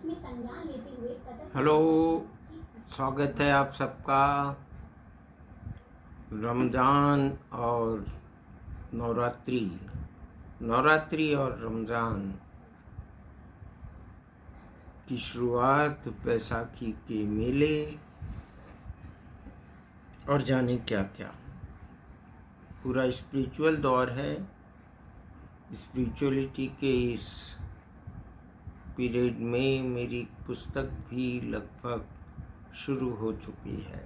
Hello, स्वागत है आप सबका। रमज़ान और नवरात्रि और रमज़ान की शुरुआत, बैसाखी के मेले और जाने क्या क्या। पूरा स्पिरिचुअल दौर है। स्पिरिचुअलिटी के इस पीरियड में मेरी पुस्तक भी लगभग शुरू हो चुकी है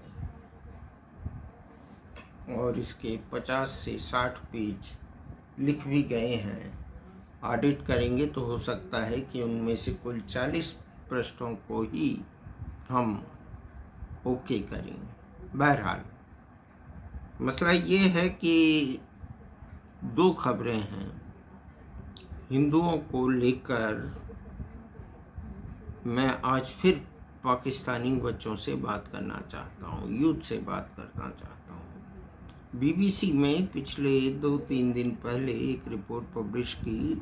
और इसके 50 से 60 पेज लिख भी गए हैं। ऑडिट करेंगे तो हो सकता है कि उनमें से कुल 40 पृष्ठों को ही हम ओके करेंगे। बहरहाल मसला ये है कि 2 खबरें हैं हिंदुओं को लेकर। मैं आज फिर पाकिस्तानी बच्चों से बात करना चाहता हूँ, यूथ से बात करना चाहता हूँ। बीबीसी में पिछले 2-3 दिन पहले एक रिपोर्ट पब्लिश की,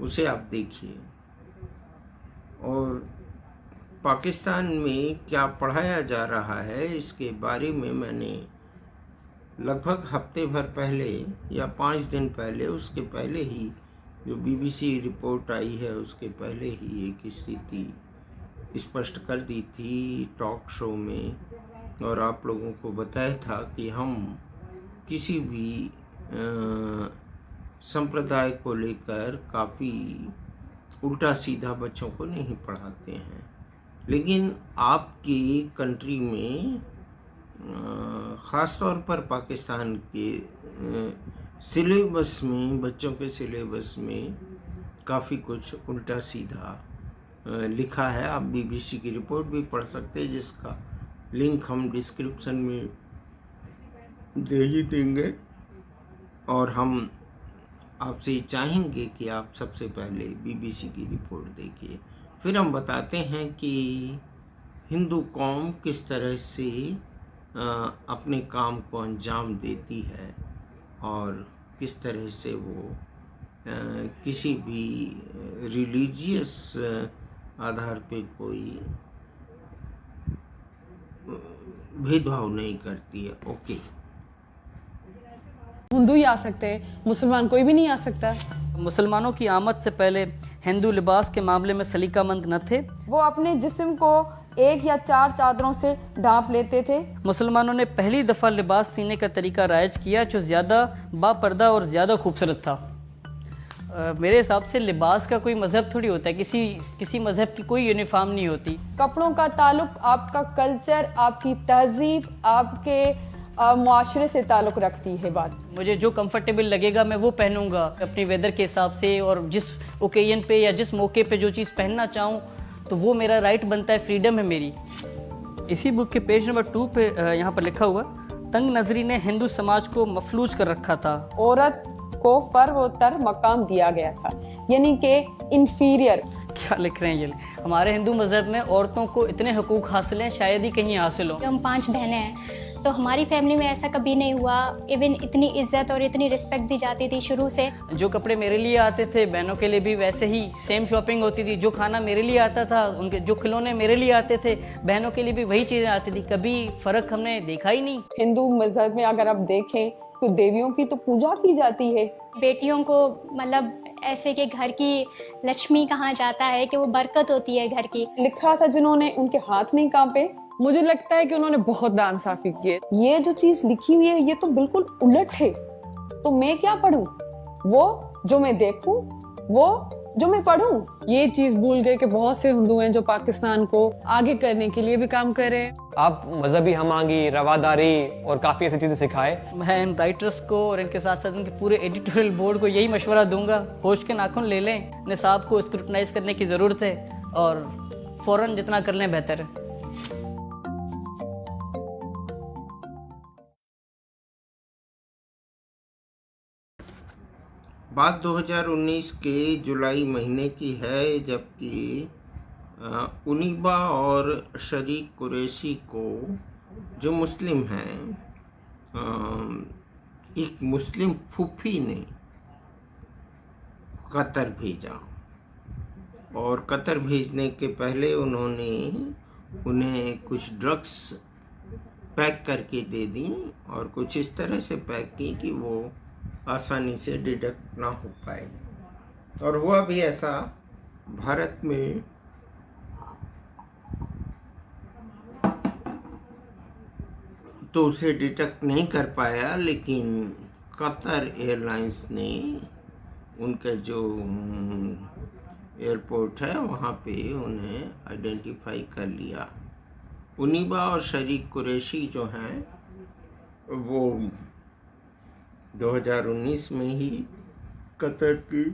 उसे आप देखिए। और पाकिस्तान में क्या पढ़ाया जा रहा है इसके बारे में मैंने लगभग हफ्ते भर पहले या 5 दिन पहले, उसके पहले ही जो बीबीसी रिपोर्ट आई है उसके पहले ही एक स्थिति स्पष्ट कर दी थी टॉक शो में, और आप लोगों को बताया था कि हम किसी भी संप्रदाय को लेकर काफ़ी उल्टा सीधा बच्चों को नहीं पढ़ाते हैं। लेकिन आपकी कंट्री में ख़ास तौर पर पाकिस्तान के सिलेबस में, बच्चों के सिलेबस में काफ़ी कुछ उल्टा सीधा लिखा है। आप बीबीसी की रिपोर्ट भी पढ़ सकते हैं, जिसका लिंक हम डिस्क्रिप्शन में दे ही देंगे। और हम आपसे चाहेंगे कि आप सबसे पहले बीबीसी की रिपोर्ट देखिए, फिर हम बताते हैं कि हिंदू कौम किस तरह से अपने काम को अंजाम देती है और किस तरह से वो किसी भी रिलीजियस आधार पे कोई भेदभाव नहीं करती है। ओके, हिंदू ही आ सकते हैं, मुसलमान कोई भी नहीं आ सकता। मुसलमानों की आमद से पहले हिंदू लिबास के मामले में सलीकामंद न थे। वो अपने जिस्म को 1 या 4 चादरों से ढांप लेते थे। मुसलमानों ने पहली दफ़ा लिबास सीने का तरीका राइज किया जो ज़्यादा बापर्दा और ज़्यादा खूबसूरत था। मेरे हिसाब से लिबास का कोई मज़हब थोड़ी होता है, किसी मज़हब की कोई यूनिफॉर्म नहीं होती। कपड़ों का ताल्लुक आपका कल्चर, आपकी तहजीब, आपके मुआशरे से ताल्लुक रखती है बात। मुझे जो कंफर्टेबल लगेगा मैं वो पहनूंगा अपनी वेदर के हिसाब से, और जिस ओकेजन पे या जिस मौके पे जो चीज़ पहनना चाहूँ तो वो मेरा राइट बनता है, फ्रीडम है मेरी। इसी बुक के पेज नंबर 2 पे यहाँ पर लिखा हुआ, तंग नजरी ने हिंदू समाज को मफलूज कर रखा था। औरत को फर्वोत्तर मकाम दिया गया था, यानी कि इंफीरियर। क्या लिख रहे हैं ये? हमारे हिंदू मजहब में औरतों को इतने हुकूक हासिल हैं, शायद ही कहीं हासिल हो। हम 5 बहनें हैं, तो हमारी फैमिली में ऐसा कभी नहीं हुआ। इवन इतनी इज्जत और इतनी रिस्पेक्ट दी जाती थी शुरू से। जो कपड़े मेरे लिए आते थे बहनों के लिए भी वैसे ही सेम शॉपिंग होती थी। जो खाना मेरे लिए आता था, उनके जो खिलौने मेरे लिए आते थे, बहनों के लिए भी वही चीज़ें आती थी। कभी फ़र्क हमने देखा ही नहीं। हिंदू मजहब में अगर आप देखें तो देवियों की तो पूजा की जाती है। बेटियों को मतलब ऐसे कि घर की लक्ष्मी कहा जाता है कि वो बरकत होती है घर की। लिखा था जिन्होंने, उनके हाथ नहीं कांपे। मुझे लगता है कि उन्होंने बहुत नाइंसाफी की है। ये जो चीज लिखी हुई है ये तो बिल्कुल उलट है। तो मैं क्या पढूं? वो जो मैं देखूं, वो जो मैं पढूं। ये चीज भूल गए कि बहुत से हिंदू हैं जो पाकिस्तान को आगे करने के लिए भी काम कर रहे हैं। आप मजहबी हमागी, रवादारी और काफी ऐसी चीजें सिखाए। मैं इन राइटर्स को और इनके साथ साथ इनके पूरे एडिटोरियल बोर्ड को यही मशवरा दूंगा, होश के नाखून ले लें। निसाब को स्क्रूटनाइज करने की जरूरत है और फौरन जितना कर लें बेहतर है। बात 2019 के जुलाई महीने की है, जबकि उनीबा और शरीक कुरैशी को, जो मुस्लिम हैं, एक मुस्लिम फूफी ने कतर भेजा और कतर भेजने के पहले उन्होंने उन्हें कुछ ड्रग्स पैक करके दे दी और कुछ इस तरह से पैक की कि वो आसानी से डिटेक्ट ना हो पाए। और हुआ भी ऐसा। भारत में तो उसे डिटेक्ट नहीं कर पाया, लेकिन कतर एयरलाइंस ने उनका जो एयरपोर्ट है वहाँ पे उन्हें आइडेंटिफाई कर लिया। उनीबा और शरीक कुरैशी जो हैं वो 2019 में ही कतर की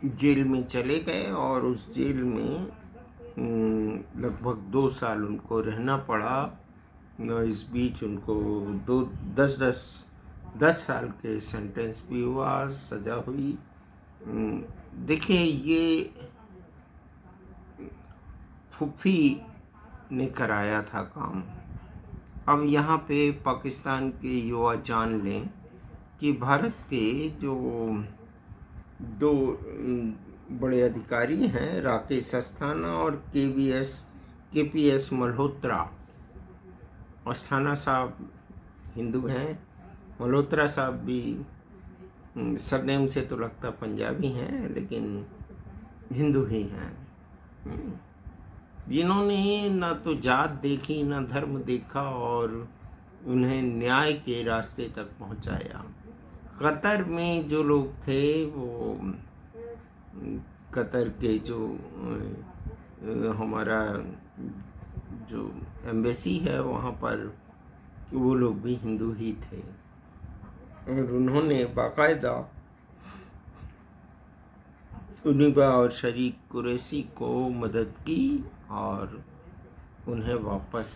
जेल में चले गए और उस जेल में लगभग 2 साल उनको रहना पड़ा। इस बीच उनको 10 साल के सेंटेंस भी हुआ, सज़ा हुई। देखिए, ये फूफी ने कराया था काम। अब यहाँ पे पाकिस्तान के युवा जान लें कि भारत के जो 2 बड़े अधिकारी हैं, राकेश अस्थाना और केपीएस मल्होत्रा। अस्थाना साहब हिंदू हैं, मल्होत्रा साहब भी सरनेम से तो लगता पंजाबी हैं लेकिन हिंदू ही हैं, जिन्होंने ना तो जात देखी ना धर्म देखा और उन्हें न्याय के रास्ते तक पहुंचाया। कतर में जो लोग थे वो कतर के जो हमारा जो एम्बेसी है वहाँ पर वो लोग भी हिंदू ही थे और उन्होंने बाकायदा उनीबा और शरीक कुरैशी को मदद की और उन्हें वापस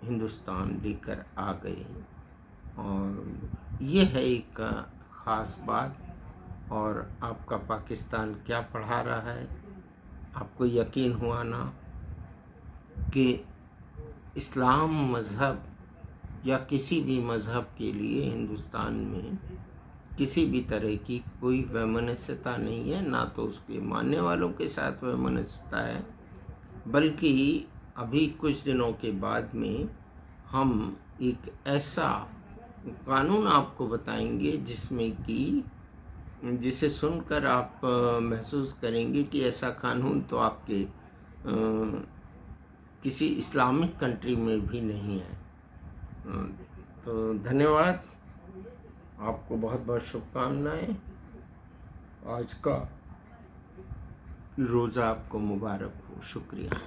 हिंदुस्तान लेकर आ गए। और ये है एक ख़ास बात। और आपका पाकिस्तान क्या पढ़ा रहा है, आपको यकीन हुआ ना कि इस्लाम मज़हब या किसी भी मज़हब के लिए हिंदुस्तान में किसी भी तरह की कोई वैमनस्यता नहीं है, ना तो उसके मानने वालों के साथ वैमनस्यता है, बल्कि अभी कुछ दिनों के बाद में हम एक ऐसा कानून आपको बताएंगे जिसे सुनकर आप महसूस करेंगे कि ऐसा कानून तो आपके किसी इस्लामिक कंट्री में भी नहीं है। तो धन्यवाद, आपको बहुत बहुत शुभकामनाएं। आज का रोज़ा आपको मुबारक हो। शुक्रिया।